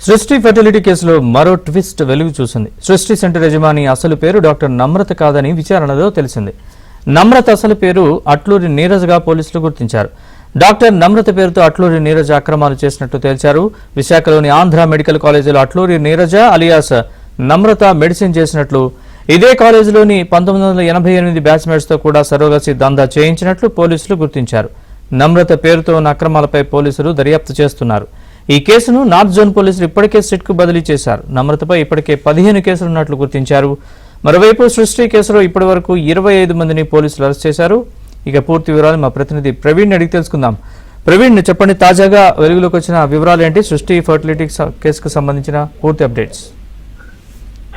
సృష్టి ఫెర్టిలిటీ కేసులో మరో ట్విస్ట్ వెలుగు చూసింది. సృష్టి సెంటర్ యజమాని అసలు పేరు డాక్టర్ నమ్రత కాదని విచారణలో తెలిసింది. నమ్రత అసలు పేరు అట్లూరి నీరజ్గా పోలీసులు గుర్తించారు. డాక్టర్ నమ్రత పేరుతో అట్లూరి నీరజ్ అక్రమాలు చేసినట్టు తేల్చారు. విశాఖలోని ఆంధ్ర మెడికల్ కాలేజీలో అట్లూరి నీరజ అలియాస్ నమ్రత మెడిసిన్ చేసినట్లు, ఇదే కాలేజీలోని 1988 బ్యాచ్మేట్స్ తో కూడా సరోగసి దందా చేయించినట్లు పోలీసులు గుర్తించారు. నమ్రత పేరుతో ఉన్న అక్రమాలపై పోలీసులు దర్యాప్తు చేస్తున్నారు. ఈ కేసును నార్త్ జోన్ పోలీసులు ఇప్పటికే సిట్ కు బదిలీ చేశారు. నమ్రతపై ఇప్పటికే 15 కేసులున్నట్లు గుర్తించారు. మరోవైపు సృష్టి కేసులో ఇప్పటివరకు 25 మందిని పోలీసులు అరెస్ట్ చేశారు. ఇక పూర్తి వివరాలు మా ప్రతినిధి ప్రవీణ్ అడిగి తెలుసుకుందాం. ప్రవీణ్, చెప్పండి, తాజాగా వెలుగులోకి వచ్చిన వివరాలు ఏంటి? సృష్టి ఫెర్టిలిటీ కేసుకు సంబంధించిన పూర్తి అప్డేట్స్.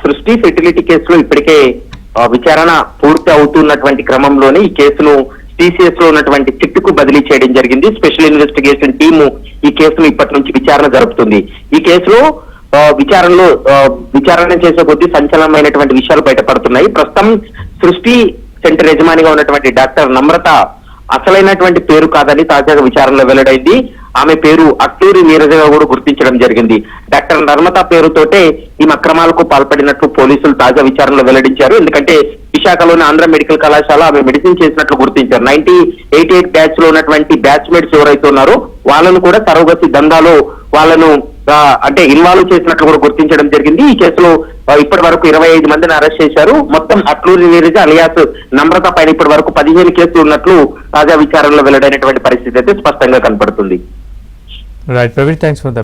సృష్టి ఫెర్టిలిటీ కేసులో ఇప్పటికే విచారణ పూర్తి అవుతున్నటువంటి క్రమంలోనే ఈ కేసును టీసీఎస్ లో ఉన్నటువంటి సిట్కు బదిలీ చేయడం జరిగింది. స్పెషల్ ఇన్వెస్టిగేషన్ టీము ఈ కేసును ఇప్పటి నుంచి విచారణ జరుపుతుంది. ఈ కేసులో విచారణ చేసే కొద్దీ సంచలనమైనటువంటి విషయాలు బయటపడుతున్నాయి. ప్రస్తుతం సృష్టి సెంటర్ యజమానిగా ఉన్నటువంటి డాక్టర్ నమ్రత అసలైనటువంటి పేరు కాదని తాజాగా విచారణలో వెల్లడైంది. ఆమె పేరు అట్లూరి నీరజగా కూడా గుర్తించడం జరిగింది. డాక్టర్ నర్మత పేరుతోటే ఈ అక్రమాలకు పాల్పడినట్లు పోలీసులు తాజా విచారణలో వెల్లడించారు. ఎందుకంటే విశాఖలోని ఆంధ్ర మెడికల్ కళాశాల ఆమె మెడిసిన్ చేసినట్లు గుర్తించారు. 1988 బ్యాచ్ లో ఉన్నటువంటి బ్యాచ్మేట్స్ ఎవరైతే ఉన్నారో వాళ్ళను కూడా సరోగసి దందాలో వాళ్ళను ఇన్వాల్వ్ చేసినట్లు కూడా గుర్తించడం జరిగింది. ఈ కేసులో ఇప్పటి వరకు 25 మందిని అరెస్ట్ చేశారు. మొత్తం అట్లూరి నీరజ అలియాస్ నమ్రత పైన ఇప్పటి వరకు 15 కేసులు ఉన్నట్లు తాజా విచారణలో వెల్లడైనటువంటి పరిస్థితి అయితే స్పష్టంగా కనపడుతుంది. Right Praveen, thanks for